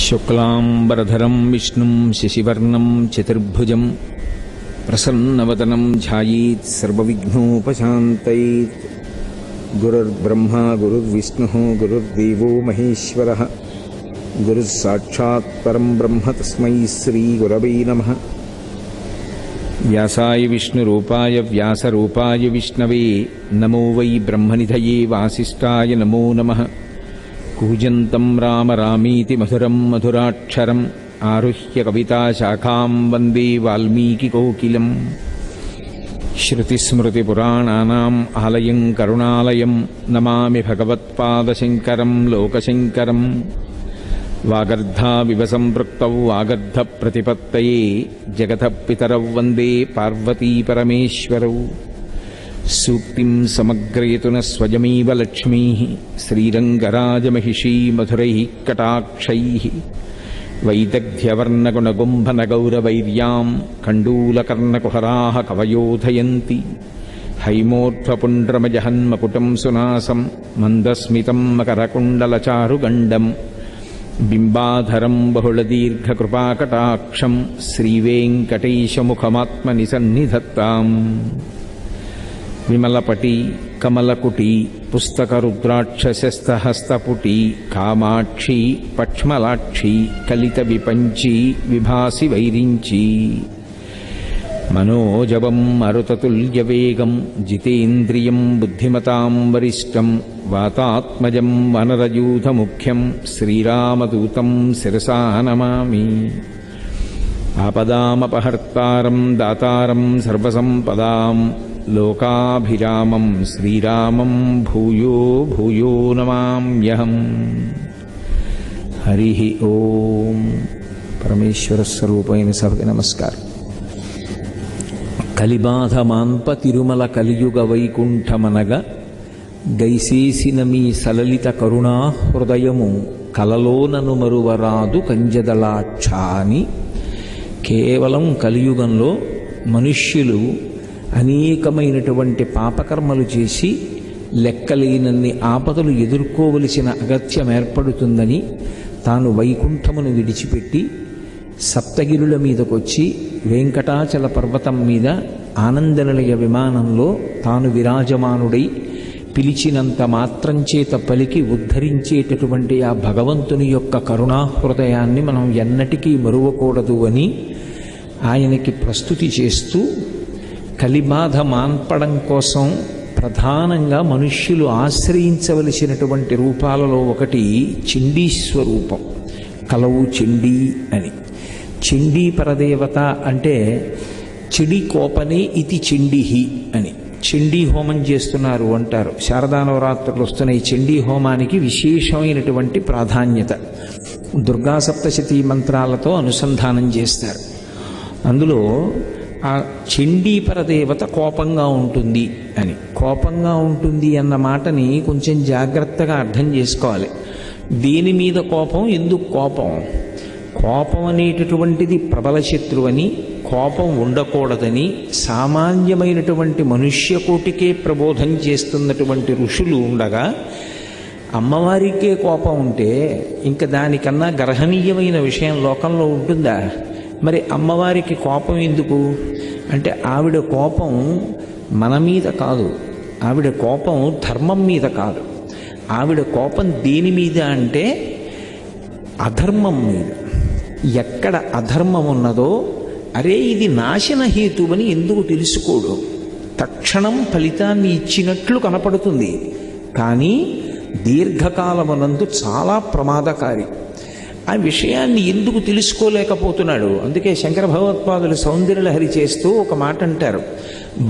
శుక్లాంబరధరం విష్ణుం శశివర్ణం చతుర్భుజం ప్రసన్నవదనం ధ్యాయేత్ సర్వవిఘ్నోపశాంతయేత్. గురుర్బ్రహ్మా గురుర్విష్ణుః గురుర్దేవో మహేశ్వరః గురుస్సాక్షాత్ పరం బ్రహ్మ తస్మై శ్రీ గురవే నమః. వ్యాసాయ విష్ణురూపాయ వ్యాసరూపాయ విష్ణవే నమో వై బ్రహ్మనిధయే వాసిష్ఠాయ నమో నమః. కూజంతం రామ రామీతి మధురం మధురాక్షరం ఆరుహ్య కవితాశాఖాం వందే వాల్మీకికోకిలం. శ్రుతిస్మృతిపురాణానాం ఆలయం కరుణాలయం నమామి భగవత్పాదశంకరం లోకశంకరం. వాగర్ధావివ సంపృక్తౌ వాగర్ధప్రతిపత్తయే జగతః పితరౌ వందే పార్వతీపరమేశ్వరౌ. సూక్తిం సమగ్రయతున స్వయమేవ లక్ష్మీః శ్రీరంగరాజమహిషీ మధురైః కటాక్షైః. వైదగ్ధ్యవర్ణగుణగుంభనగౌరవైర్యాం కండూలకర్ణకుహరాः కవయోధయంతి. హైమోర్ధ్వపుండ్రమజహన్మకుటం సునాసం మందస్మితం మకరకుండలచారుగండం. బింబాధరం బహుళదీర్ఘకృపాకటాక్షం శ్రీవేంకటేశముఖమాత్మని సన్నిధత్తాం. విమలపటి కమలకుటి పుస్తకరుద్రాక్షశస్తహస్తపుటి కామాక్షి పక్ష్మలాక్షి కలిత విపంచి విభాసి వైరించి. మనోజవం మరుతతుల్యవేగం జితేంద్రియం బుద్ధిమతాం వరిష్టం. వాతాత్మజం వనరయూథముఖ్యం శ్రీరామదూతం శిరసా నమామి. ఆపదామపహర్తారం దాతారం సర్వసంపదాం లోకాభిరామం శ్రీరామం భూయో భూయో నమామ్యహం. హరి ఓం. పరమేశ్వర స్వరూపైన సభకి నమస్కారం. కలిబాధ మాన్ప తిరుమల కలియుగ వైకుంఠమనగ గైసేసిన మీ సలలిత కరుణా హృదయము కలలోనను మరువరాదు కంజదలాక్షాని. కేవలం కలియుగంలో మనుష్యులు అనేకమైనటువంటి పాపకర్మలు చేసి లెక్కలేనన్ని ఆపదలు ఎదుర్కోవలసిన అగత్యం ఏర్పడుతుందని తాను వైకుంఠమును విడిచిపెట్టి సప్తగిరుల మీదకొచ్చి వెంకటాచల పర్వతం మీద ఆనందనిలయ విమానంలో తాను విరాజమానుడై పిలిచినంత మాత్రం చేత పలికి ఉద్ధరించేటటువంటి ఆ భగవంతుని యొక్క కరుణాహృదయాన్ని మనం ఎన్నటికీ మరువకూడదు అని ఆయనకి ప్రస్తుతి చేస్తూ, కలిబాధ మాన్పడం కోసం ప్రధానంగా మనుష్యులు ఆశ్రయించవలసినటువంటి రూపాలలో ఒకటి చండీస్వరూపం. కలవు చండీ అని. చండీ పరదేవత అంటే చెడి కోపనే ఇది చండీహి అని. చండీ హోమం చేస్తున్నారు అంటారు. శారదా నవరాత్రులు వస్తున్నాయి. చండీ హోమానికి విశేషమైనటువంటి ప్రాధాన్యత. దుర్గా సప్తశతీ మంత్రాలతో అనుసంధానం చేస్తారు. అందులో ఆ చండీపరదేవత కోపంగా ఉంటుంది అని. కోపంగా ఉంటుంది అన్న మాటని కొంచెం జాగ్రత్తగా అర్థం చేసుకోవాలి. దేని మీద కోపం, ఎందుకు కోపం? కోపం అనేటటువంటిది ప్రబల శత్రువని, కోపం ఉండకూడదని సామాన్యమైనటువంటి మనుష్యకోటికే ప్రబోధం చేస్తున్నటువంటి ఋషులు ఉండగా అమ్మవారికే కోపం ఉంటే ఇంకా దానికన్నా గర్హనీయమైన విషయం లోకంలో ఉంటుందా? మరి అమ్మవారికి కోపం ఎందుకు అంటే, ఆవిడ కోపం మన మీద కాదు, ఆవిడ కోపం ధర్మం మీద కాదు. ఆవిడ కోపం దేని మీద అంటే అధర్మం మీద. ఎక్కడ అధర్మం ఉన్నదో, అరే ఇది నాశన హేతువని ఎందుకు తెలుసుకోడు? తక్షణం ఫలితాన్ని ఇచ్చినట్లు కనపడుతుంది, కానీ దీర్ఘకాలమునందు చాలా ప్రమాదకారి. ఆ విషయాన్ని ఎందుకు తెలుసుకోలేకపోతున్నాడు? అందుకే శంకర భగవత్పాదులు సౌందర్యలహరి చేస్తూ ఒక మాట అంటారు,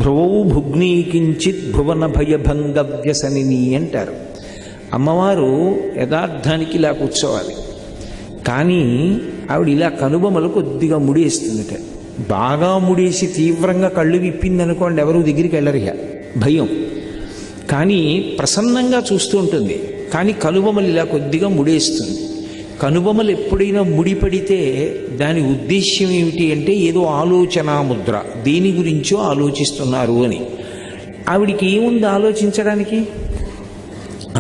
భ్రువౌ భుగ్నీకించిత్ భువన భయభంగ వ్యసనిని అంటారు. అమ్మవారు యథార్థానికి ఇలా కూర్చోవాలి, కానీ ఆవిడ ఇలా కనుబొమలు కొద్దిగా ముడేస్తుందిట. బాగా ముడేసి తీవ్రంగా కళ్ళు విప్పిందనుకోండి, ఎవరు దగ్గరికి వెళ్ళరిగా, భయం. కానీ ప్రసన్నంగా చూస్తూ ఉంటుంది, కానీ కనుబొమలు ఇలా కొద్దిగా ముడేస్తుంది. కనుబొమలు ఎప్పుడైనా ముడిపడితే దాని ఉద్దేశ్యం ఏమిటి అంటే, ఏదో ఆలోచనా ముద్ర, దేని గురించో ఆలోచిస్తున్నారు అని. ఆవిడికి ఏముంది ఆలోచించడానికి?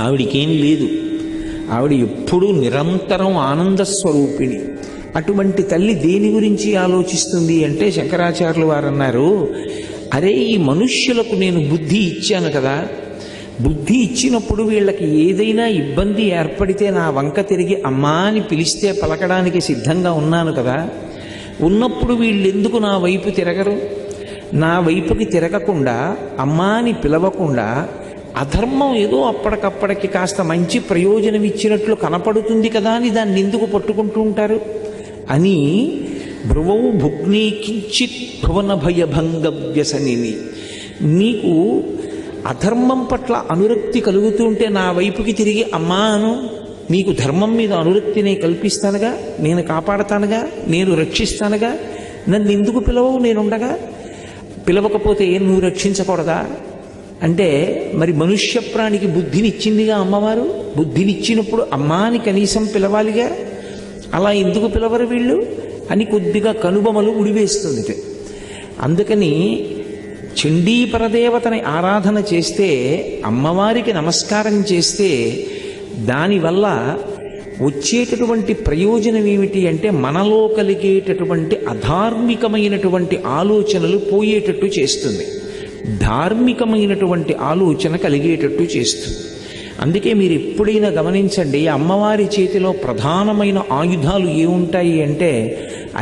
ఆవిడికేం లేదు. ఆవిడ ఎప్పుడూ నిరంతరం ఆనంద స్వరూపిణి. అటువంటి తల్లి దేని గురించి ఆలోచిస్తుంది అంటే శంకరాచార్యులు వారు అన్నారు, అరే ఈ మనుష్యులకు నేను బుద్ధి ఇచ్చాను కదా, బుద్ధి ఇచ్చినప్పుడు వీళ్ళకి ఏదైనా ఇబ్బంది ఏర్పడితే నా వంక తిరిగి అమ్మా అని పిలిస్తే పలకడానికి సిద్ధంగా ఉన్నాను కదా, ఉన్నప్పుడు వీళ్ళెందుకు నా వైపు తిరగరు? నా వైపుకి తిరగకుండా అమ్మా అని పిలవకుండా అధర్మం ఏదో అప్పటికప్పటికి కాస్త మంచి ప్రయోజనం ఇచ్చినట్లు కనపడుతుంది కదా అని దాన్ని ఎందుకు పట్టుకుంటూ ఉంటారు అని భ్రువౌ భుగ్నీ కించిత్ భువన భయభంగ వ్యసనిని. నీకు అధర్మం పట్ల అనురక్తి కలుగుతూ ఉంటే నా వైపుకి తిరిగి అమ్మా అను. నీకు ధర్మం మీద అనురక్తి నేను కల్పిస్తానుగా, నేను కాపాడతానుగా, నేను రక్షిస్తానుగా, నన్ను ఎందుకు పిలవవు నేనుండగా? పిలవకపోతే నువ్వు రక్షించకూడదా అంటే మరి మనుష్య ప్రాణికి బుద్ధినిచ్చిందిగా అమ్మవారు. బుద్ధినిచ్చినప్పుడు అమ్మా అని కనీసం పిలవాలిగా, అలా ఎందుకు పిలవరు వీళ్ళు అని కొద్దిగా కనుబొమలు ఉడివేస్తుంది. అందుకని చండీ పరదేవతని ఆరాధన చేస్తే, అమ్మవారికి నమస్కారం చేస్తే దానివల్ల వచ్చేటటువంటి ప్రయోజనం ఏమిటి అంటే మనలో కలిగేటటువంటి అధార్మికమైనటువంటి ఆలోచనలు పోయేటట్టు చేస్తుంది, ధార్మికమైనటువంటి ఆలోచన కలిగేటట్టు చేస్తుంది. అందుకే మీరు ఎప్పుడైనా గమనించండి, అమ్మవారి చేతిలో ప్రధానమైన ఆయుధాలు ఏముంటాయి అంటే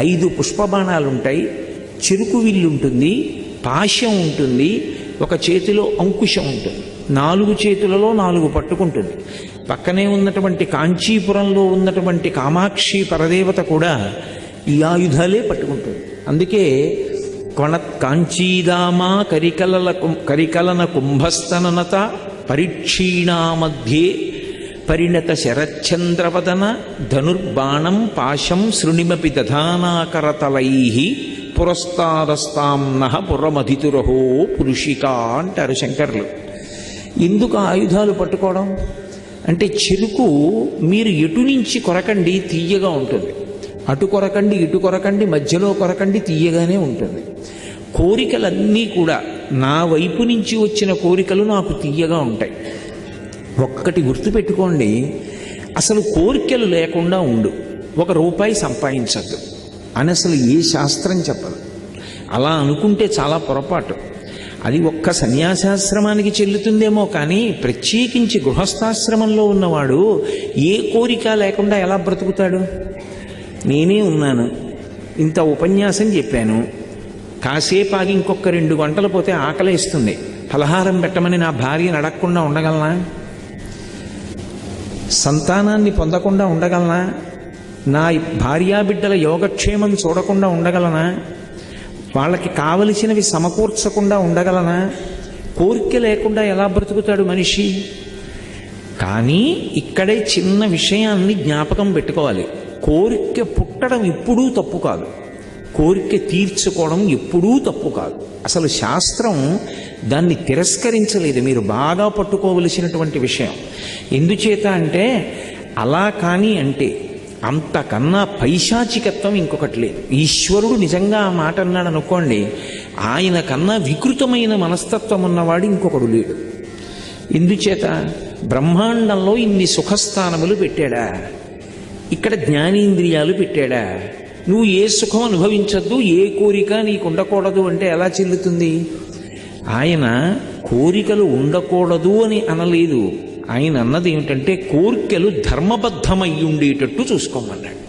5 పుష్పబాణాలు ఉంటాయి, చెరుకు విల్లు ఉంటుంది, పాశం ఉంటుంది, ఒక చేతిలో అంకుశం ఉంటుంది, 4 చేతులలో 4 పట్టుకుంటుంది. పక్కనే ఉన్నటువంటి కాంచీపురంలో ఉన్నటువంటి కామాక్షి పరదేవత కూడా ఈ ఆయుధాలే పట్టుకుంటుంది. అందుకే కాంచీదామా కరికలన కుంభస్తననత పరిక్షీణా మధ్యే పరిణత శరచ్చంద్రవదన ధనుర్బాణం పాశం శృణిమపి దధానాకరతలై పురస్తాదస్తాంనః పురమధితురహో పురుషిక అంటారు శంకర్లు. ఎందుకు ఆయుధాలు పట్టుకోవడం అంటే, చెరుకు మీరు ఎటు నుంచి కొరకండి తీయగా ఉంటుంది, అటు కొరకండి ఇటు కొరకండి మధ్యలో కొరకండి తీయగానే ఉంటుంది. కోరికలన్నీ కూడా నా వైపు నుంచి వచ్చిన కోరికలు నాకు తీయగా ఉంటాయి. ఒక్కటి గుర్తుపెట్టుకోండి, అసలు కోరికలు లేకుండా ఉండు, 1 రూపాయి సంపాదించద్దు అని అసలు ఏ శాస్త్రం చెప్పదు. అలా అనుకుంటే చాలా పొరపాటు. అది ఒక్క సన్యాసాశ్రమానికి చెల్లుతుందేమో కానీ ప్రత్యేకించి గృహస్థాశ్రమంలో ఉన్నవాడు ఏ కోరిక లేకుండా ఎలా బ్రతుకుతాడు? నేనే ఉన్నాను, ఇంత ఉపన్యాసం చెప్పాను, కాసేపు ఆగి ఇంకొక 2 గంటలు పోతే ఆకలేస్తుంది, ఫలహారం పెట్టమని నా భార్యను అడగకుండా ఉండగలనా? సంతానాన్ని పొందకుండా ఉండగలనా? నా భార్యాబిడ్డల యోగక్షేమం చూడకుండా ఉండగలనా? వాళ్ళకి కావలసినవి సమకూర్చకుండా ఉండగలనా? కోరిక లేకుండా ఎలా బ్రతుకుతాడు మనిషి? కానీ ఇక్కడే చిన్న విషయాన్ని జ్ఞాపకం పెట్టుకోవాలి. కోరిక పుట్టడం ఎప్పుడూ తప్పు కాదు, కోరిక తీర్చుకోవడం ఎప్పుడూ తప్పు కాదు. అసలు శాస్త్రం దాన్ని తిరస్కరించలేదు, మీరు బాగా పట్టుకోవలసినటువంటి విషయం. ఎందుచేత అంటే అలా కానీ అంటే అంతకన్నా పైశాచికత్వం ఇంకొకటి లేదు. ఈశ్వరుడు నిజంగా ఆ మాట అన్నాడు అనుకోండి, ఆయన కన్నా వికృతమైన మనస్తత్వం ఉన్నవాడు ఇంకొకడు లేడు. ఎందుచేత బ్రహ్మాండంలో ఇన్ని సుఖస్థానములు పెట్టాడా, ఇక్కడ జ్ఞానేంద్రియాలు పెట్టాడా, నువ్వు ఏ సుఖం అనుభవించద్దు, ఏ కోరిక నీకు ఉండకూడదు అంటే ఎలా చెల్లుతుంది? ఆయన కోరికలు ఉండకూడదు అని అనలేదు, ఆయన అన్నది ఏమిటంటే కోరికలు ధర్మబద్ధమై ఉండేటట్టు చూసుకోమన్నాడు.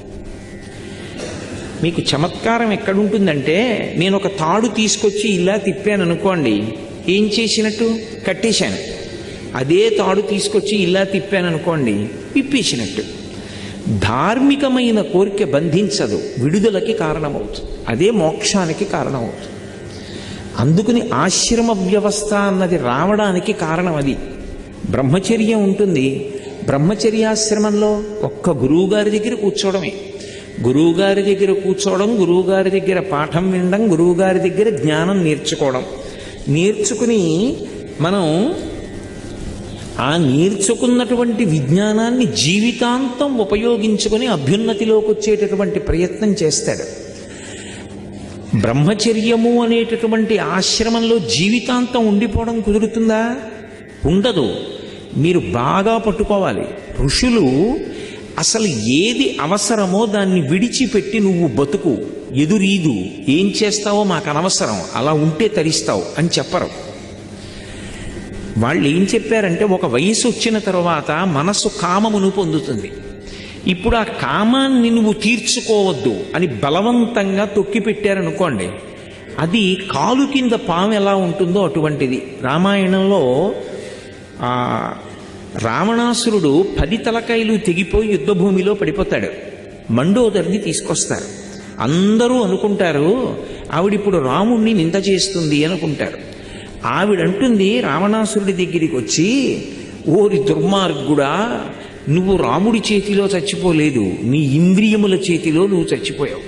మీకు చమత్కారం ఎక్కడుంటుందంటే, నేను ఒక తాడు తీసుకొచ్చి ఇలా తిప్పాను అనుకోండి, ఏం చేసినట్టు? కట్టేశాను. అదే తాడు తీసుకొచ్చి ఇలా తిప్పాను అనుకోండి, విప్పేసినట్టు. ధార్మికమైన కోరిక బంధించదు, విడుదలకి కారణమవుతుంది, అదే మోక్షానికి కారణమవుతుంది. అందుకని ఆశ్రమ వ్యవస్థ అన్నది రావడానికి కారణం అది. బ్రహ్మచర్యం ఉంటుంది, బ్రహ్మచర్యాశ్రమంలో ఒక్క గురువుగారి దగ్గర కూర్చోవడమే. గురువుగారి దగ్గర కూర్చోవడం, గురువుగారి దగ్గర పాఠం వినడం, గురువుగారి దగ్గర జ్ఞానం నేర్చుకోవడం. నేర్చుకుని మనం ఆ నేర్చుకున్నటువంటి విజ్ఞానాన్ని జీవితాంతం ఉపయోగించుకొని అభ్యున్నతిలోకి వచ్చేటటువంటి ప్రయత్నం చేస్తాడు. బ్రహ్మచర్యము అనేటటువంటి ఆశ్రమంలో జీవితాంతం ఉండిపోవడం కుదురుతుందా? ఉండదు. మీరు బాగా పట్టుకోవాలి. ఋషులు అసలు ఏది అవసరమో దాన్ని విడిచిపెట్టి నువ్వు బతుకు, ఎదురీదు, ఏం చేస్తావో మాకు అనవసరం, అలా ఉంటే తరిస్తావు అని చెప్పరు. వాళ్ళు ఏం చెప్పారంటే ఒక వయసు వచ్చిన తర్వాత మనస్సు కామమును పొందుతుంది. ఇప్పుడు ఆ కామాన్ని నువ్వు తీర్చుకోవద్దు అని బలవంతంగా తొక్కి పెట్టారనుకోండి, అది కాలు కింద పాము ఎలా ఉంటుందో అటువంటిది. రామాయణంలో రావణాసురుడు 10 తలకాయలు తెగిపోయి యుద్ధభూమిలో పడిపోతాడు. మండోదరిని తీసుకొస్తారు. అందరూ అనుకుంటారు ఆవిడిప్పుడు రాముణ్ణి నింద చేస్తుంది అనుకుంటారు. ఆవిడంటుంది రావణాసురుడి దగ్గరికి వచ్చి, ఓరి దుర్మార్గుడా, నువ్వు రాముడి చేతిలో చచ్చిపోలేదు, నీ ఇంద్రియముల చేతిలో నువ్వు చచ్చిపోయావు.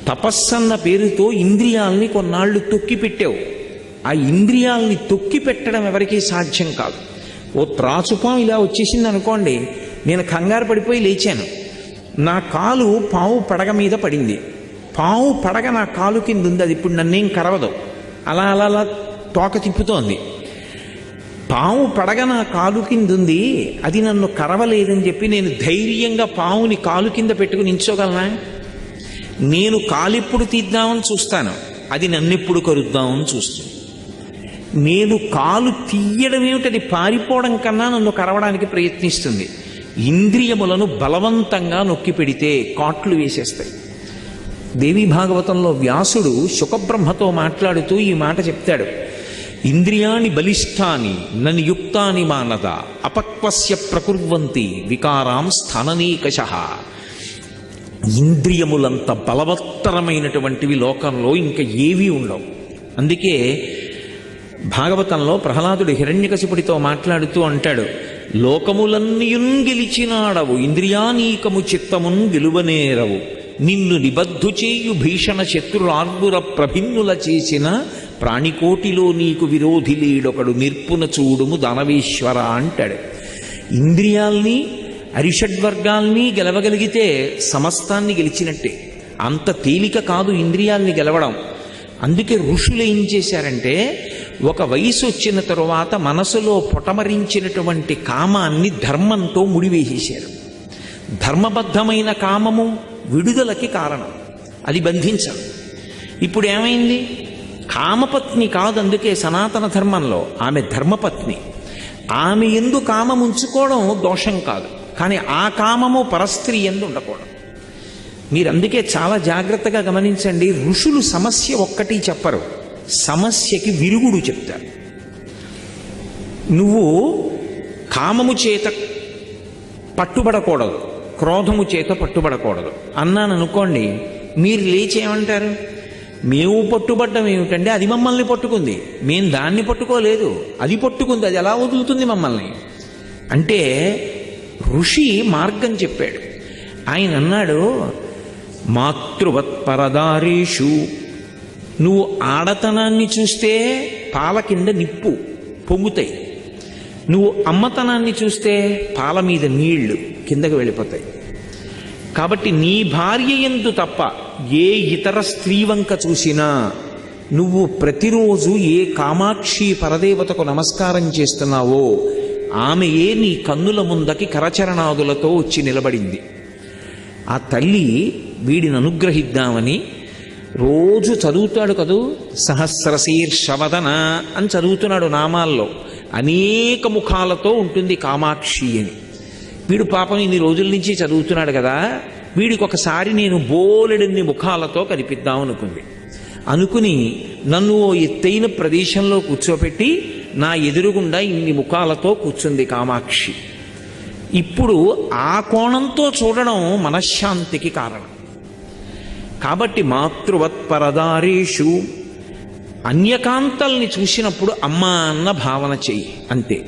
తపస్సన్న పేరుతో ఇంద్రియాల్ని కొన్నాళ్ళు తొక్కి పెట్టావు. ఆ ఇంద్రియాల్ని తొక్కి పెట్టడం ఎవరికీ సాధ్యం కాదు. ఓ త్రాచుపాం ఇలా వచ్చేసింది అనుకోండి, నేను కంగారు పడిపోయి లేచాను, నా కాలు పావు పడగ మీద పడింది, పావు పడగ నా కాలు కింద ఉంది, అది ఇప్పుడు నన్నేం కరవదు, అలా అలా అలా తోక తిప్పుతోంది. పాము పడగ నా కాలు కింద ఉంది, అది నన్ను కరవలేదని చెప్పి నేను ధైర్యంగా పావుని కాలు కింద పెట్టుకుని నించోగలనా? నేను కాలిప్పుడు తీద్దామని చూస్తాను, అది నన్నెప్పుడు కరుద్దామని చూస్తుంది. నేను కాలు తీయడం ఏమిటది పారిపోవడం కన్నా నన్ను కరవడానికి ప్రయత్నిస్తుంది. ఇంద్రియములను బలవంతంగా నొక్కి పెడితే కాట్లు వేసేస్తాయి. దేవీ భాగవతంలో వ్యాసుడు శుకబ్రహ్మతో మాట్లాడుతూ ఈ మాట చెప్తాడు. ఇంద్రియాణి బలిష్టాని ననియుక్తాని మానద అపక్వస్య ప్రకుర్వంతి వికారాం స్థాననీకశః. ఇంద్రియములంత బలవత్తరమైనటువంటివి లోకంలో ఇంకా ఏవీ ఉండవు. అందుకే భాగవతంలో ప్రహ్లాదుడు హిరణ్యకశిపుడితో మాట్లాడుతూ అంటాడు, లోకములన్నీయున్ గెలిచినాడవు ఇంద్రియానీకము చిత్తమున్ గెలువనేరవు, నిన్ను నిబద్ధు చేయు భీషణ శత్రురార్గుర ప్రభిన్నుల చేసిన ప్రాణికోటిలో నీకు విరోధి లేడొకడు నిర్పున చూడుము దానవేశ్వర అంటాడు. ఇంద్రియాల్ని అరిషడ్వర్గాల్ని గెలవగలిగితే సమస్తాన్ని గెలిచినట్టే. అంత తేలిక కాదు ఇంద్రియాల్ని గెలవడం. అందుకే ఋషులు ఏం చేశారంటే, ఒక వయసు వచ్చిన తరువాత మనసులో పొటమరించినటువంటి కామాన్ని ధర్మంతో ముడివేసేశారు. ధర్మబద్ధమైన కామము విడుదలకి కారణం, అది బంధించదు. ఇప్పుడు ఏమైంది? కామపత్ని కాదు, అందుకే సనాతన ధర్మంలో ఆమె ధర్మపత్ని. ఆమె ఎందు కామం ఉంచుకోవడం దోషం కాదు, కానీ ఆ కామము పరస్త్రీ ఎందు ఉండకూడదు. మీరు అందుకే చాలా జాగ్రత్తగా గమనించండి. ఋషులు సమస్య ఒక్కటి చెప్పరు, సమస్యకి విరుగుడు చెప్తారు. నువ్వు కామము చేత పట్టుబడకూడదు, క్రోధము చేత పట్టుబడకూడదు అన్నాను అనుకోండి, మీరు లేచి ఏమంటారు? మేము పట్టుబడ్డం ఏమిటంటే అది మమ్మల్ని పట్టుకుంది, మేము దాన్ని పట్టుకోలేదు, అది పట్టుకుంది, అది ఎలా వదులుతుంది మమ్మల్ని అంటే? ఋషి మార్గం చెప్పాడు. ఆయన అన్నాడు, మాతృవత్పరదారేషు, నువ్వు ఆడతనాన్ని చూస్తే పాల కింద నిప్పు పొంగుతాయి, నువ్వు అమ్మతనాన్ని చూస్తే పాల మీద నీళ్లు కిందకు వెళ్ళిపోతాయి. కాబట్టి నీ భార్య యందు తప్ప ఏ ఇతర స్త్రీ వంక చూసినా నువ్వు ప్రతిరోజు ఏ కామాక్షి పరదేవతకు నమస్కారం చేస్తున్నావో ఆమెయే నీ కన్నుల ముందకి కరచరణాదులతో వచ్చి నిలబడింది. ఆ తల్లి వీడిని అనుగ్రహిద్దామని రోజు చదువుతాడు కదూ, సహస్రశీర్షవదన అని చదువుతున్నాడు నామాల్లో. అనేక ముఖాలతో ఉంటుంది కామాక్షి అని. వీడు పాపం ఇన్ని రోజుల నుంచి చదువుతున్నాడు కదా, వీడికి ఒకసారి నేను బోలెడన్ని ముఖాలతో కనిపిద్దాం అనుకుని నన్ను ఓ ఎత్తైన ప్రదేశంలో కూర్చోపెట్టి నా ఎదురుగుండా ఇన్ని ముఖాలతో కూర్చుంది కామాక్షి. ఇప్పుడు ఆ కోణంతో చూడడం మనశ్శాంతికి కారణం. కాబట్టి మాతృవత్పరదారేషు, అన్యకాంతల్ని చూసినప్పుడు అమ్మా అన్న భావన చెయ్యి, అంతే,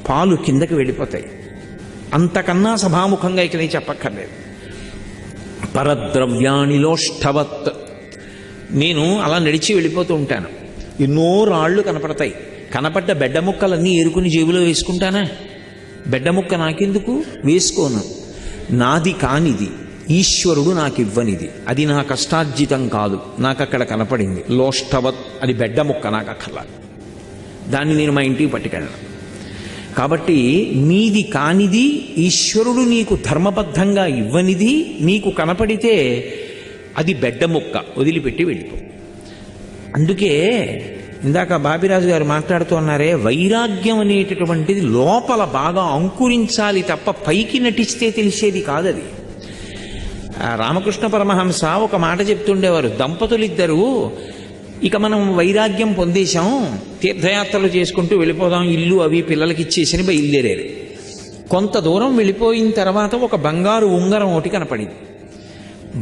పాలు కిందకి వెళ్ళిపోతాయి. అంతకన్నా సభాముఖంగా ఇక నేను చెప్పక్కర్లేదు. పరద్రవ్యాణిలోష్ఠవత్, నేను అలా నడిచి వెళ్ళిపోతూ ఉంటాను, ఎన్నో రాళ్ళు కనపడతాయి, కనపడ్డ బెడ్డ ముక్కలన్నీ ఏరుకుని జేబులో వేసుకుంటానా? బెడ్డ ముక్క నాకెందుకు? వేసుకోను. నాది కానిది ఈశ్వరుడు నాకు ఇవ్వనిది, అది నా కష్టార్జితం కాదు, నాకు అక్కడ కనపడింది లోష్టవత్, అది బెడ్డ ముక్క, నాకు అక్కర్లా, దాన్ని నేను మా ఇంటికి పట్టుకెళ్ళను. కాబట్టి నీది కానిది, ఈశ్వరుడు నీకు ధర్మబద్ధంగా ఇవ్వనిది నీకు కనపడితే అది బెడ్డ ముక్క, వదిలిపెట్టి వెళ్ళిపో. అందుకే ఇందాక బాపిరాజు గారు మాట్లాడుతూ ఉన్నారే, వైరాగ్యం అనేటటువంటిది లోపల బాగా అంకురించాలి తప్ప పైకి నటిస్తే తెలిసేది కాదది. రామకృష్ణ పరమహంస ఒక మాట చెప్తుండేవారు, దంపతులిద్దరూ ఇక మనం వైరాగ్యం పొందేశాం, తీర్థయాత్రలు చేసుకుంటూ వెళ్ళిపోదాం, ఇల్లు అవి పిల్లలకి ఇచ్చేసి బయలుదేరారు. కొంత దూరం వెళ్ళిపోయిన తర్వాత ఒక బంగారు ఉంగరం ఒకటి కనపడింది.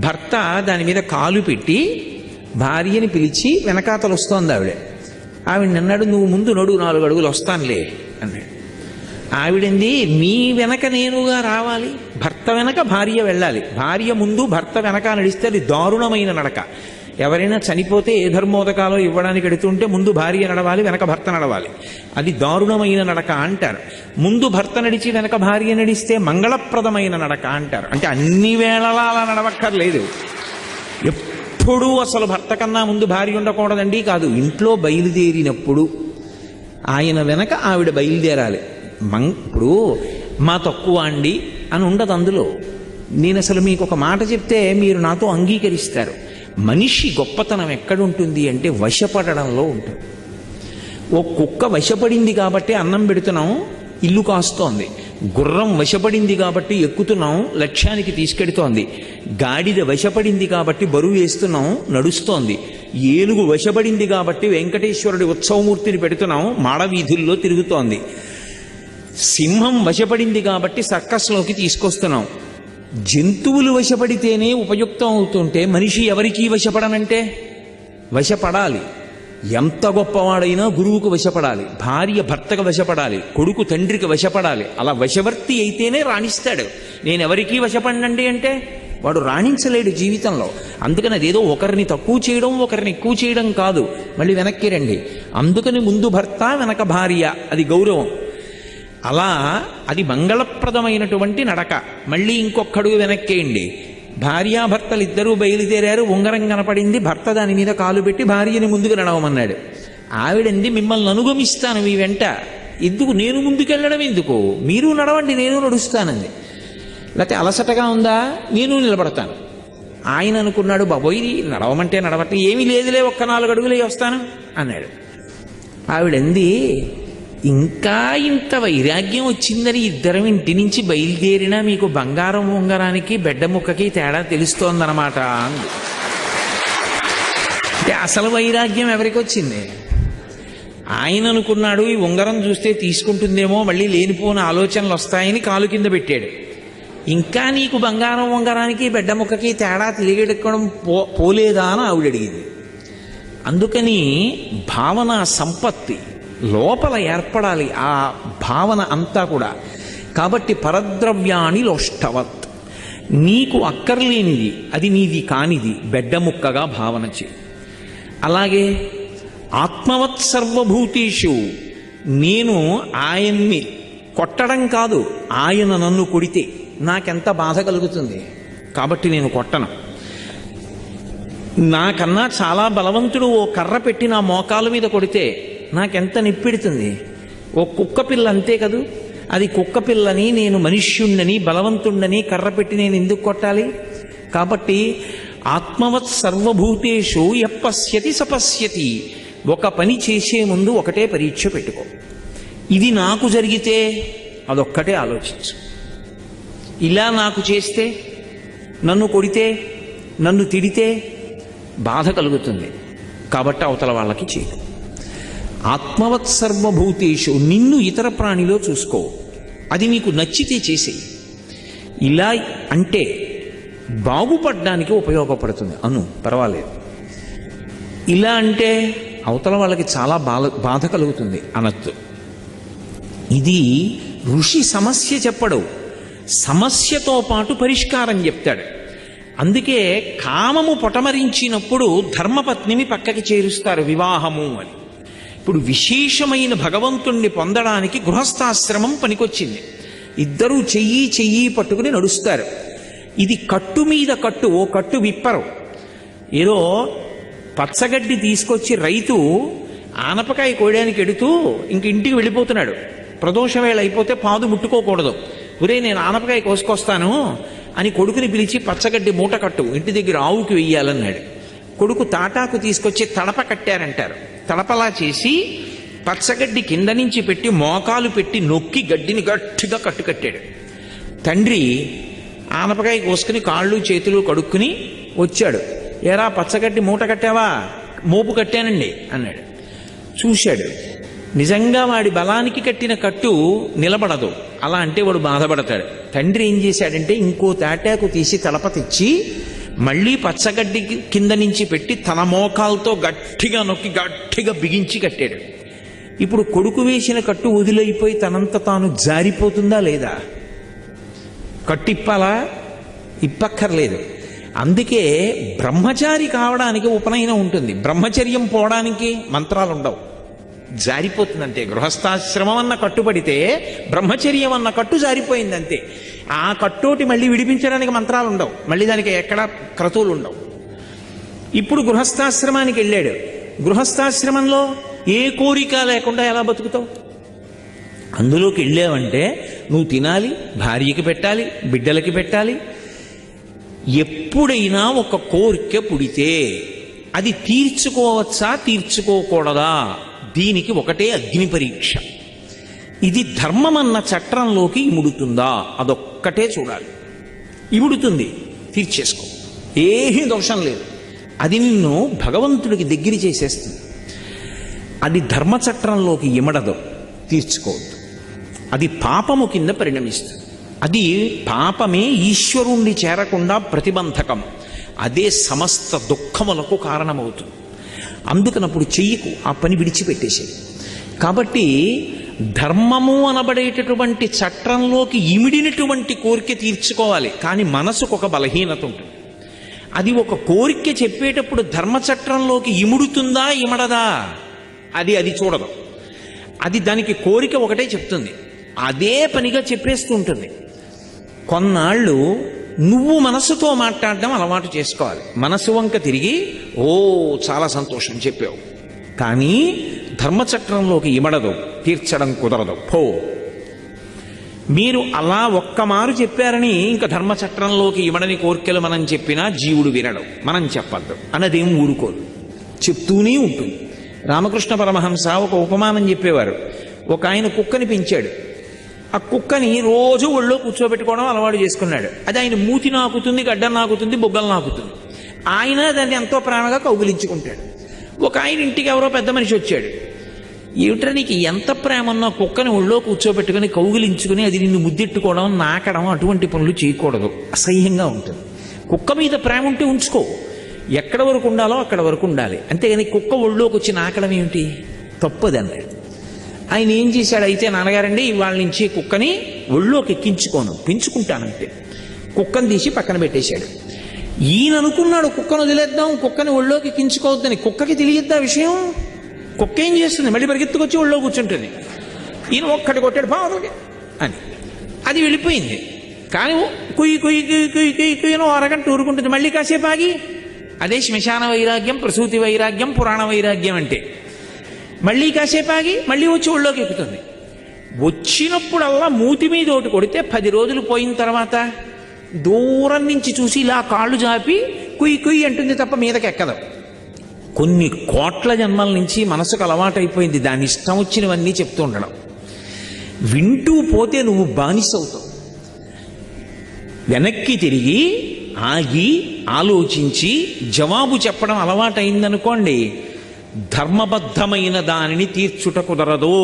భర్త దాని మీద కాలు పెట్టి భార్యని పిలిచి వెనకాతలు వస్తోంది ఆవిడ అన్నాడు, నువ్వు ముందు నడు, 4 అడుగులు వస్తానులే అన్నాడు. ఆవిడంది, మీ వెనక నేనుగా రావాలి, భర్త వెనక భార్య వెళ్ళాలి, భార్య ముందు భర్త వెనక నడిస్తే అది దారుణమైన నడక. ఎవరైనా చనిపోతే ఏ ధర్మోదకాలో ఇవ్వడానికి ఎడుతుంటే ముందు భార్య నడవాలి, వెనక భర్త నడవాలి, అది దారుణమైన నడక అంటారు. ముందు భర్త నడిచి వెనక భార్య నడిస్తే మంగళప్రదమైన నడక అంటారు. అంటే అన్ని వేళలా అలా నడవక్కర్లేదు, ఎప్పుడూ అసలు భర్త కన్నా ముందు భార్య ఉండకూడదండి కాదు, ఇంట్లో బయలుదేరినప్పుడు ఆయన వెనక ఆవిడ బయలుదేరాలి. ఇప్పుడు మా తక్కువ అండి అని ఉండదు అందులో. నేను అసలు మీకు ఒక మాట చెప్తే మీరు నాతో అంగీకరిస్తారు. మనిషి గొప్పతనం ఎక్కడుంటుంది అంటే వశపడడంలో ఉంటుంది. ఓ కుక్క వశపడింది కాబట్టి అన్నం పెడుతున్నాం, ఇల్లు కాస్తోంది. గుర్రం వశపడింది కాబట్టి ఎక్కుతున్నాం, లక్ష్యానికి తీసుకెడుతోంది. గాడిద వశపడింది కాబట్టి బరువు వేస్తున్నాం, నడుస్తోంది. ఏనుగు వశపడింది కాబట్టి వెంకటేశ్వరుడి ఉత్సవమూర్తిని పెడుతున్నాం, మాడవీధుల్లో తిరుగుతోంది. సింహం వశపడింది కాబట్టి సర్కస్లోకి తీసుకొస్తున్నాం. జంతువులు వశపడితేనే ఉపయుక్తం అవుతుంటే మనిషి ఎవరికీ వశపడనంటే? వశపడాలి. ఎంత గొప్పవాడైనా గురువుకు వశపడాలి, భార్య భర్తకు వశపడాలి, కొడుకు తండ్రికి వశపడాలి. అలా వశవర్తి అయితేనే రాణిస్తాడు. నేనెవరికీ వశపడినండి అంటే వాడు రాణించలేడు జీవితంలో. అందుకని అదేదో ఒకరిని తక్కువ చేయడం ఒకరిని ఎక్కువ చేయడం కాదు. మళ్ళీ వెనక్కి రండి. అందుకని ముందు భర్త వెనక భార్య, అది గౌరవం. అలా అది మంగళప్రదమైనటువంటి నడక. మళ్ళీ ఇంకొక్కడుగు వెనక్కేయండి. భార్యాభర్తలు ఇద్దరూ బయలుదేరారు, ఉంగరం కనపడింది, భర్త దాని మీద కాలు పెట్టి భార్యని ముందుకు నడవమన్నాడు. ఆవిడంది, మిమ్మల్ని అనుగమిస్తాను మీ వెంట. ఎందుకు? నేను ముందుకెళ్ళడం ఎందుకు, మీరు నడవండి, నేను నడుస్తానంది. లేకపోతే అలసటగా ఉందా, నేను నిలబడతాను. ఆయన అనుకున్నాడు, బాబోయ్ నడవమంటే నడవట్లే, ఏమీ లేదులే, ఒక్క 4 అడుగులే వస్తాను అన్నాడు. ఆవిడంది, ఇంకా ఇంత వైరాగ్యం వచ్చిందని ఇద్దరం ఇంటి నుంచి బయలుదేరినా మీకు బంగారం ఉంగరానికి బెడ్డ ముక్కకి తేడా తెలుస్తోందన్నమాట అంది. అంటే అసలు వైరాగ్యం ఎవరికి వచ్చింది? ఆయన అనుకున్నాడు ఈ ఉంగరం చూస్తే తీసుకుంటుందేమో, మళ్ళీ లేనిపోని ఆలోచనలు వస్తాయని కాలు కింద పెట్టాడు. ఇంకా నీకు బంగారం ఉంగరానికి బెడ్డ ముక్కకి తేడా తెలియడం పోలేదా అని ఆవిడ అడిగింది. అందుకని భావన సంపత్తి లోపల ఏర్పడాలి, ఆ భావన అంతా కూడా. కాబట్టి పరద్రవ్యాణి లోష్టవత్, నీకు అక్కర్లేనిది, అది నీది కానిది బెడ్డ ముక్కగా భావన చే. అలాగే ఆత్మవత్ సర్వభూతేషు, నేను ఆయన్ని కొట్టడం కాదు, ఆయన నన్ను కొడితే నాకెంత బాధ కలుగుతుంది, కాబట్టి నేను కొట్టను. నాకన్నా చాలా బలవంతుడు ఓ కర్ర పెట్టి నా మోకాల మీద కొడితే నాకెంత నిప్పెడుతుంది. ఓ కుక్క పిల్ల అంతే కదూ, అది కుక్క పిల్లని నేను మనుష్యుణ్ణని బలవంతుణ్ణని కర్ర పెట్టి నేను ఎందుకు కొట్టాలి? కాబట్టి ఆత్మవత్ సర్వభూతేషు యపశ్యతి సపశ్యతి, ఒక పని చేసే ముందు ఒకటే పరీక్ష పెట్టుకో. ఇది నాకు జరిగితే అదొక్కటే ఆలోచించు. ఇలా నాకు చేస్తే, నన్ను కొడితే, నన్ను తిడితే బాధ కలుగుతుంది, కాబట్టి అవతల వాళ్ళకి చేయదు. ఆత్మవత్ సర్వభూతేషు, నిన్ను ఇతర ప్రాణిలో చూసుకో, అది నీకు నచ్చితే చేసేయి. ఇలా అంటే బాగుపడ్డానికి ఉపయోగపడుతుంది అను, పర్వాలేదు. ఇలా అంటే అవతల వాళ్ళకి చాలా బాధ కలుగుతుంది అనొద్దు. ఇది ఋషి సమస్య చెప్పడు, సమస్యతో పాటు పరిష్కారం చెప్తాడు. అందుకే కామము పొటమరించినప్పుడు ధర్మపత్నిని పక్కకి చేరుస్తారు వివాహము అని. ఇప్పుడు విశేషమైన భగవంతుణ్ణి పొందడానికి గృహస్థాశ్రమం పనికొచ్చింది. ఇద్దరూ చెయ్యి పట్టుకుని నడుస్తారు. ఇది కట్టు మీద కట్టు, ఓ కట్టు విప్పరు. ఏదో పచ్చగడ్డి తీసుకొచ్చి రైతు ఆనపకాయ కోయడానికి ఎడుతూ ఇంక ఇంటికి వెళ్ళిపోతున్నాడు. ప్రదోష వేళ అయిపోతే పాదు ముట్టుకోకూడదు. ఒరే నేను ఆనపకాయ కోసుకొస్తాను అని కొడుకుని పిలిచి పచ్చగడ్డి మూట కట్టు ఇంటి దగ్గర ఆవుకి వెయ్యాలన్నాడు. కొడుకు తాటాకు తీసుకొచ్చి తడప కట్టారంటారు. తడపలా చేసి పచ్చగడ్డి కింద నుంచి పెట్టి మోకాలు పెట్టి నొక్కి గడ్డిని గట్టిగా కట్టుకట్టాడు. తండ్రి ఆనపకాయ కోసుకుని కాళ్ళు చేతులు కడుక్కుని వచ్చాడు. ఏరా పచ్చగడ్డి మూట కట్టావా? మోపు కట్టానండి అన్నాడు. చూశాడు, నిజంగా వాడి బలానికి కట్టిన కట్టు నిలబడదు. అలా అంటే వాడు బాధపడతాడు. తండ్రి ఏం చేశాడంటే ఇంకో తాటాకు తీసి తలప తెచ్చి మళ్ళీ పచ్చగడ్డి కింద నుంచి పెట్టి తన మోకాలతో గట్టిగా నొక్కి గట్టిగా బిగించి కట్టాడు. ఇప్పుడు కొడుకు వేసిన కట్టు వదిలైపోయి తనంత తాను జారిపోతుందా లేదా? కట్టిప్పాలా? ఇప్పక్కర్లేదు. అందుకే బ్రహ్మచారి కావడానికి ఉపనయనం ఉంటుంది, బ్రహ్మచర్యం పోవడానికి మంత్రాలు ఉండవు. జారిపోతుందంతే. గృహస్థాశ్రమం అన్న కట్టుబడితే బ్రహ్మచర్యం అన్న కట్టు జారిపోయిందంతే. ఆ కట్టోటి మళ్ళీ విడిపించడానికి మంత్రాలు ఉండవు, మళ్ళీ దానికి ఎక్కడ క్రతువులు ఉండవు. ఇప్పుడు గృహస్థాశ్రమానికి వెళ్ళాడు. గృహస్థాశ్రమంలో ఏ కోరిక లేకుండా ఎలా బతుకుతావు? అందులోకి వెళ్ళావంటే నువ్వు తినాలి, భార్యకి పెట్టాలి, బిడ్డలకి పెట్టాలి. ఎప్పుడైనా ఒక కోరిక పుడితే అది తీర్చుకోవచ్చా తీర్చుకోకూడదా? దీనికి ఒకటే అగ్ని పరీక్ష. ఇది ధర్మం అన్న చట్రంలోకి ఇముడుతుందా? అదొక్కటే చూడాలి. ఇముడుతుంది, తీర్చేసుకో, ఏమీ దోషం లేదు. అది నిన్ను భగవంతుడికి దగ్గర చేసేస్తుంది. అది ధర్మచట్రంలోకి ఇమడదు, తీర్చుకోవద్దు. అది పాపము కింద పరిణమిస్తుంది. అది పాపమే ఈశ్వరుణ్ణి చేరకుండా ప్రతిబంధకం. అదే సమస్త దుఃఖములకు కారణమవుతుంది. అందుకనప్పుడు చెయ్యకు, ఆ పని విడిచిపెట్టేసేది. కాబట్టి ధర్మము అనబడేటటువంటి చట్రంలోకి ఇమిడినటువంటి కోరిక తీర్చుకోవాలి. కానీ మనసుకు ఒక బలహీనత ఉంటుంది. అది ఒక కోరిక చెప్పేటప్పుడు ధర్మచట్రంలోకి ఇముడుతుందా ఇమడదా అది చూడదు. అది దానికి కోరిక ఒకటే చెప్తుంది, అదే పనిగా చెప్పేస్తూ ఉంటుంది. కొన్నాళ్ళు నువ్వు మనసుతో మాట్లాడడం అలవాటు చేసుకోవాలి. మనసు వంక తిరిగి ఓ చాలా సంతోషం చెప్పావు, కానీ ధర్మచక్రంలోకి ఇమడదు, తీర్చడం కుదరదు, పో. మీరు అలా ఒక్కమారు చెప్పారని ఇంకా ధర్మచక్రంలోకి ఇమడని కోరికలు మనం చెప్పినా జీవుడు వినడు, మనం చెప్పద్దు అన్నదేం ఊరుకోదు, చెప్తూనే ఉంటుంది. రామకృష్ణ పరమహంస ఒక ఉపమానం చెప్పేవారు. ఒక ఆయన కుక్కని పెంచాడు. ఆ కుక్కని రోజు ఒళ్ళో కూర్చోబెట్టుకోవడం అలవాటు చేసుకున్నాడు. అది ఆయన మూతి నాకుతుంది, గడ్డం నాకుతుంది, బొగ్గలు నాకుతుంది. ఆయన దాన్ని ఎంతో ప్రేమగా కౌగిలించుకుంటాడు. ఒక ఆయన ఇంటికి ఎవరో పెద్ద మనిషి వచ్చాడు. ఏమిట్రా నీకు ఎంత ప్రేమ ఉన్నా కుక్కని ఒళ్ళో కూర్చోబెట్టుకుని కౌగిలించుకుని అది నిన్ను ముద్దెట్టుకోవడం, నాకడం అటువంటి పనులు చేయకూడదు, అసహ్యంగా ఉంటుంది. కుక్క మీద ప్రేమ ఉంటే ఉంచుకో, ఎక్కడ వరకు ఉండాలో అక్కడ వరకు ఉండాలి. అంతేగాని కుక్క ఒళ్ళోకి వచ్చి నాకడం ఏమిటి? తప్పది అన్నాడు. ఆయన ఏం చేశాడు, అయితే నాన్నగారండి ఇవాళ నుంచి కుక్కని ఒళ్ళోకి ఎక్కించుకోను, పెంచుకుంటానంటే. కుక్కను తీసి పక్కన పెట్టేశాడు. ఈయన అనుకున్నాడు కుక్కను వదిలేద్దాం, కుక్కని ఒళ్ళోకి ఎక్కించుకోవద్దని. కుక్కకి తెలియద్దా విషయం? కుక్క ఏం చేస్తుంది, మళ్ళీ పరిగెత్తుకొచ్చి ఒళ్ళో కూర్చుంటుంది. ఈయన ఒక్కటి కొట్టాడు బాగా అని, అది వెళ్ళిపోయింది. కానీ కుయ్యి కుయ్యి కుయ్యి కుయ్యి కుయ్యి కుయ్యను అరగంట ఊరుకుంటుంది. మళ్ళీ కాసేపు ఆగి, అదే శ్మశాన వైరాగ్యం, ప్రసూతి వైరాగ్యం, పురాణ వైరాగ్యం అంటే. మళ్ళీ కాసేపు ఆగి మళ్ళీ వచ్చి ఒళ్ళోకి ఎక్కుతుంది. వచ్చినప్పుడల్లా మూతి మీద ఒకటి కొడితే 10 రోజులు పోయిన తర్వాత దూరం నుంచి చూసి ఇలా కాళ్ళు జాపి కుయ్యి కుయ్యి అంటుంది తప్ప మీదకి ఎక్కదు. కొన్ని కోట్ల జన్మల నుంచి మనసుకు అలవాటైపోయింది దాని ఇష్టం వచ్చినవన్నీ చెప్తూ ఉండడం. వింటూ పోతే నువ్వు బానిసవుతావు. వెనక్కి తిరిగి ఆగి ఆలోచించి జవాబు చెప్పడం అలవాటైందనుకోండి, ధర్మబద్ధమైన దానిని తీర్చుట కుదరదు.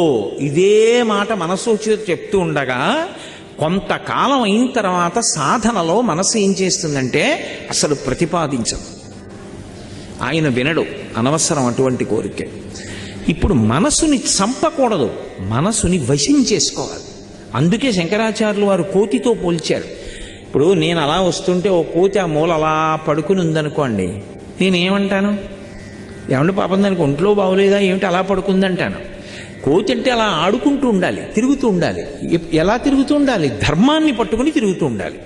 ఇదే మాట మనసు చెప్తూ ఉండగా కొంతకాలం అయిన తర్వాత సాధనలో మనసు ఏం చేస్తుందంటే అసలు ప్రతిపాదించదు. ఆయన వినడు, అనవసరం అటువంటి కోరిక. ఇప్పుడు మనసుని చంపకూడదు, మనసుని వశం చేసుకోవాలి. అందుకే శంకరాచార్యులు వారు కోతితో పోల్చారు. ఇప్పుడు నేను అలా వస్తుంటే ఓ కోతి ఆ మూల అలా పడుకుని ఉందనుకోండి, నేనేమంటాను? ఏమంటే పాపం దానికి ఒంట్లో బాగోలేదా ఏమిటి అలా పడుకుందంటాను. కోతి అంటే అలా ఆడుకుంటూ ఉండాలి, తిరుగుతూ ఉండాలి. ఎలా తిరుగుతూ ఉండాలి? ధర్మాన్ని పట్టుకుని తిరుగుతూ ఉండాలి.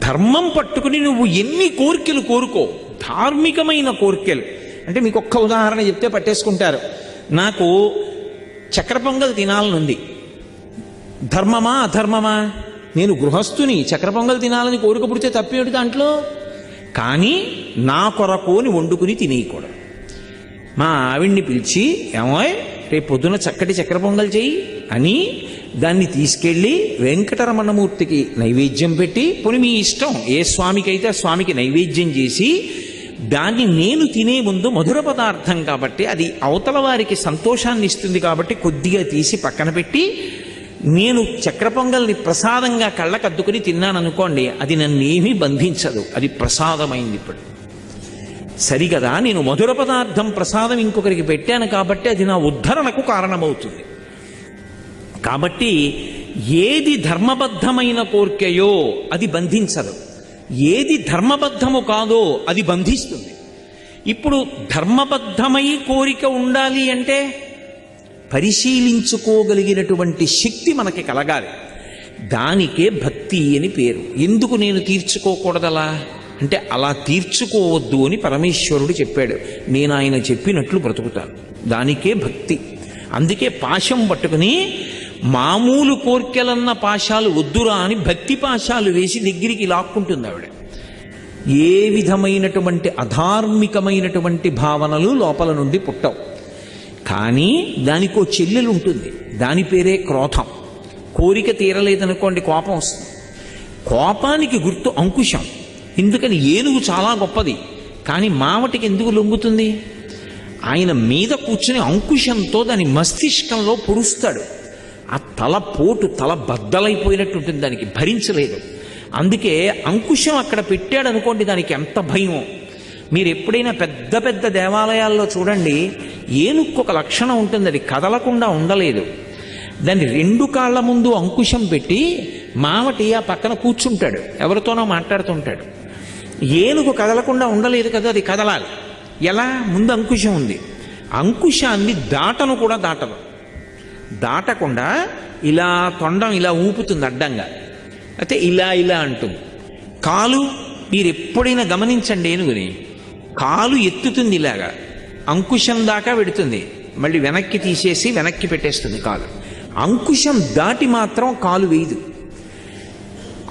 ధర్మం పట్టుకుని నువ్వు ఎన్ని కోరికలు కోరుకో, ధార్మికమైన కోరికలు. అంటే మీకు ఒక్క ఉదాహరణ చెప్తే పట్టేసుకుంటారు. నాకు చక్కెర పొంగల్ తినాలనుంది, ధర్మమా అధర్మమా? నేను గృహస్థుని, చక్ర పొంగల్ తినాలని కోరిక పుడితే తప్పేమిటి దాంట్లో? కానీ నా కొరకోని వండుకుని తినేయకూడదు. మా ఆవిడ్ని పిలిచి, ఏమోయ్ రేపు పొద్దున చక్కటి చక్ర పొంగల్ చెయ్యి అని దాన్ని తీసుకెళ్ళి వెంకటరమణమూర్తికి నైవేద్యం పెట్టి, పోనీ మీ ఇష్టం ఏ స్వామికైతే ఆ స్వామికి నైవేద్యం చేసి, దాన్ని నేను తినే ముందు మధుర పదార్థం కాబట్టి అది అవతల వారికి సంతోషాన్ని ఇస్తుంది కాబట్టి కొద్దిగా తీసి పక్కన పెట్టి, నేను చక్ర పొంగల్ని ప్రసాదంగా కళ్ళకద్దుకుని తిన్నాననుకోండి, అది నన్నేమీ బంధించదు, అది ప్రసాదమైంది. ఇప్పుడు సరిగదా, నేను మధుర పదార్థం ప్రసాదం ఇంకొకరికి పెట్టాను కాబట్టి అది నా ఉద్ధరణకు కారణమవుతుంది. కాబట్టి ఏది ధర్మబద్ధమైన కోరికయో అది బంధించదు, ఏది ధర్మబద్ధము కాదో అది బంధిస్తుంది. ఇప్పుడు ధర్మబద్ధమై కోరిక ఉండాలి అంటే పరిశీలించుకోగలిగినటువంటి శక్తి మనకి కలగాలి. దానికే భక్తి అని పేరు. ఎందుకు నేను తీర్చుకోకూడదలా అంటే, అలా తీర్చుకోవద్దు అని పరమేశ్వరుడు చెప్పాడు. నేను ఆయన చెప్పినట్లు బ్రతుకుతాను, దానికే భక్తి. అందుకే పాశం పట్టుకుని మామూలు కోర్కెలన్న పాశాలు వద్దురా అని భక్తి పాశాలు వేసి దగ్గరికి లాక్కుంటుంది ఆవిడ. ఏ విధమైనటువంటి అధార్మికమైనటువంటి భావనలు లోపల నుండి పుట్టవు. కానీ దానికో చెల్లెలు ఉంటుంది, దాని పేరే క్రోధం. కోరిక తీరలేదనుకోండి, కోపం వస్తుంది. కోపానికి గుర్తు అంకుశం. ఎందుకని, ఏనుగు చాలా గొప్పది, కానీ మావటికి ఎందుకు లొంగుతుంది? ఆయన మీద కూర్చుని అంకుశంతో దాని మస్తిష్కంలో పొడుస్తాడు. ఆ తల పోటు, తల బద్దలైపోయినట్టు ఉంటుంది, దానికి భరించలేదు. అందుకే అంకుశం అక్కడ పెట్టాడు అనుకోండి, దానికి ఎంత భయం. మీరు ఎప్పుడైనా పెద్ద పెద్ద దేవాలయాల్లో చూడండి, ఏనుక్కు ఒక లక్షణం ఉంటుంది, అది కదలకుండా ఉండలేదు. దాన్ని రెండు కాళ్ల ముందు అంకుశం పెట్టి మావటి ఆ పక్కన కూర్చుంటాడు, ఎవరితోనో మాట్లాడుతుంటాడు. ఏనుగు కదలకుండా ఉండలేదు కదా, అది కదలాలి. ఎలా? ముందు అంకుశం ఉంది, అంకుశాన్ని దాటను కూడా దాటదు. దాటకుండా ఇలా తొండం ఇలా ఊపుతుంది అడ్డంగా, అయితే ఇలా ఇలా అంటుంది. కాలు మీరు ఎప్పుడైనా గమనించండి, ఏనుగుని కాలు ఎత్తుతుంది ఇలాగా, అంకుశం దాకా పెడుతుంది, మళ్ళీ వెనక్కి తీసేసి వెనక్కి పెట్టేస్తుంది కాలు. అంకుశం దాటి మాత్రం కాలు వేయదు.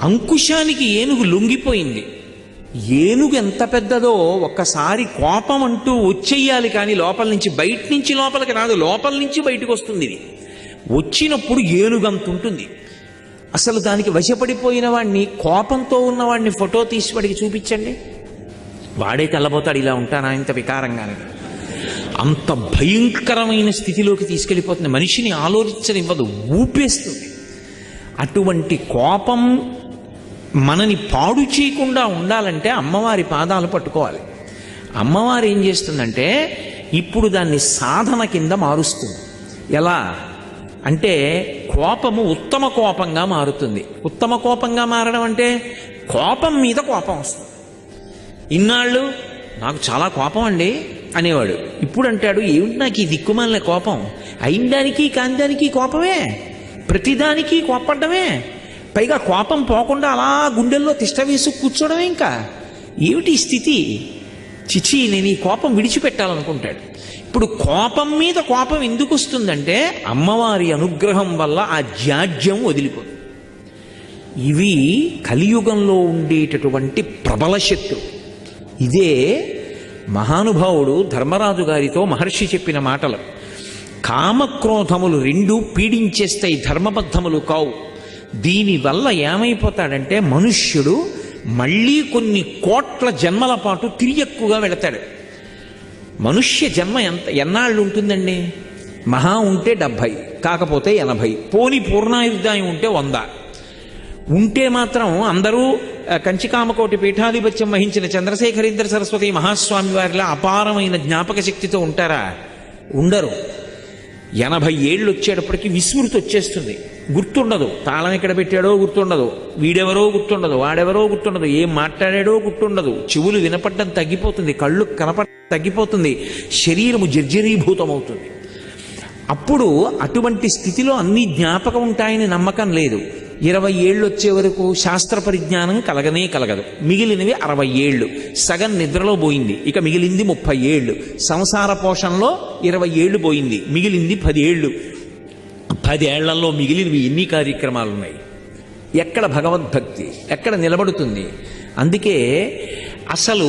అంకుశానికి ఏనుగు లొంగిపోయింది. ఏనుగు ఎంత పెద్దదో ఒక్కసారి కోపం అంటూ వచ్చేయాలి, కానీ లోపల నుంచి, బయట నుంచి లోపలికి రాదు, లోపల నుంచి బయటకు వస్తుంది. ఇది వచ్చినప్పుడు ఏనుగంత ఉంటుంది. అసలు దానికి వశపడిపోయిన వాడిని, కోపంతో ఉన్నవాడిని ఫోటో తీసి వాడికి చూపించండి, వాడే తెల్లబోతాడు. ఇలా ఉంటానా ఇంత వికారంగానే? అంత భయంకరమైన స్థితిలోకి తీసుకెళ్ళిపోతుంది, మనిషిని ఆలోచించనివ్వదు, ఊపేస్తుంది. అటువంటి కోపం మనని పాడు చేయకుండా ఉండాలంటే అమ్మవారి పాదాలు పట్టుకోవాలి. అమ్మవారు ఏం చేస్తుందంటే, ఇప్పుడు దాన్ని సాధన కింద మారుస్తుంది. ఎలా అంటే, కోపము ఉత్తమ కోపంగా మారుతుంది. ఉత్తమ కోపంగా మారడం అంటే కోపం మీద కోపం వస్తుంది. ఇన్నాళ్ళు నాకు చాలా కోపం అండి అనేవాడు, ఇప్పుడు అంటాడు, ఏమిటి నాకు ఈ దిక్కుమాలిన కోపం? అయిన దానికి కాని దానికి కోపమే, ప్రతిదానికి కోపడ్డమే, పైగా కోపం పోకుండా అలా గుండెల్లో తిష్ట వేసి కూర్చోవడమే. ఇంకా ఏమిటి ఈ స్థితి? చిచి, నేను ఈ కోపం విడిచిపెట్టాలనుకుంటాడు. ఇప్పుడు కోపం మీద కోపం ఎందుకు వస్తుందంటే, అమ్మవారి అనుగ్రహం వల్ల ఆ జాడ్యం వదిలిపోతుంది. ఇవి కలియుగంలో ఉండేటటువంటి ప్రబల శత్రువు. ఇదే మహానుభావుడు ధర్మరాజు గారితో మహర్షి చెప్పిన మాటలు. కామక్రోధములు రెండు పీడించేస్తాయి, ధర్మబద్ధములు కావు. దీనివల్ల ఏమైపోతాడంటే, మనుష్యుడు మళ్ళీ కొన్ని కోట్ల జన్మల పాటు తిరియక్కుగా వెళతాడు. మనుష్య జన్మ ఎన్నాళ్ళు ఉంటుందండి? మహా ఉంటే 70, కాకపోతే 80, పోని పూర్ణాయుర్దాయం ఉంటే 100. ఉంటే మాత్రం అందరూ కంచికామకోటి పీఠాధిపత్యం వహించిన చంద్రశేఖరేంద్ర సరస్వతి మహాస్వామి వారిలా అపారమైన జ్ఞాపక శక్తితో ఉంటారా? ఉండరు. 80 ఏళ్ళు వచ్చేటప్పటికి విస్మృతి వచ్చేస్తుంది, గుర్తుండదు. తాళం ఎక్కడ పెట్టాడో గుర్తుండదు, వీడెవరో గుర్తుండదు, వాడెవరో గుర్తుండదు, ఏం మాట్లాడాడో గుర్తుండదు, చెవులు వినపడడం తగ్గిపోతుంది, కళ్ళు కనపడడం తగ్గిపోతుంది, శరీరము జర్జరీభూతమవుతుంది. అప్పుడు అటువంటి స్థితిలో అన్ని జ్ఞాపకం ఉంటాయని నమ్మకం లేదు. 20 ఏళ్ళు వచ్చే వరకు శాస్త్ర పరిజ్ఞానం కలగనే కలగదు. మిగిలినవి 60 ఏళ్ళు, సగం నిద్రలో పోయింది, ఇక మిగిలింది 30 ఏళ్ళు. సంసార పోషణలో 20 ఏళ్ళు పోయింది, మిగిలింది 10 ఏళ్ళు. 10 ఏళ్లలో మిగిలినవి ఎన్ని కార్యక్రమాలు ఉన్నాయి? ఎక్కడ భగవద్భక్తి ఎక్కడ నిలబడుతుంది? అందుకే అసలు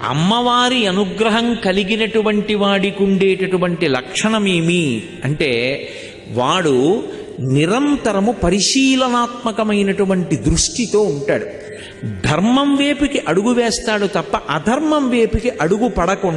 అమ్మవారి అనుగ్రహం కలిగినటువంటి వాడికి ఉండేటటువంటి లక్షణమేమి అంటే, వాడు నిరంతరము పరిశీలనాత్మకమైనటువంటి దృష్టితో ఉంటాడు. ధర్మం వైపుకి అడుగు వేస్తాడు తప్ప అధర్మం వైపుకి అడుగు పడకుండా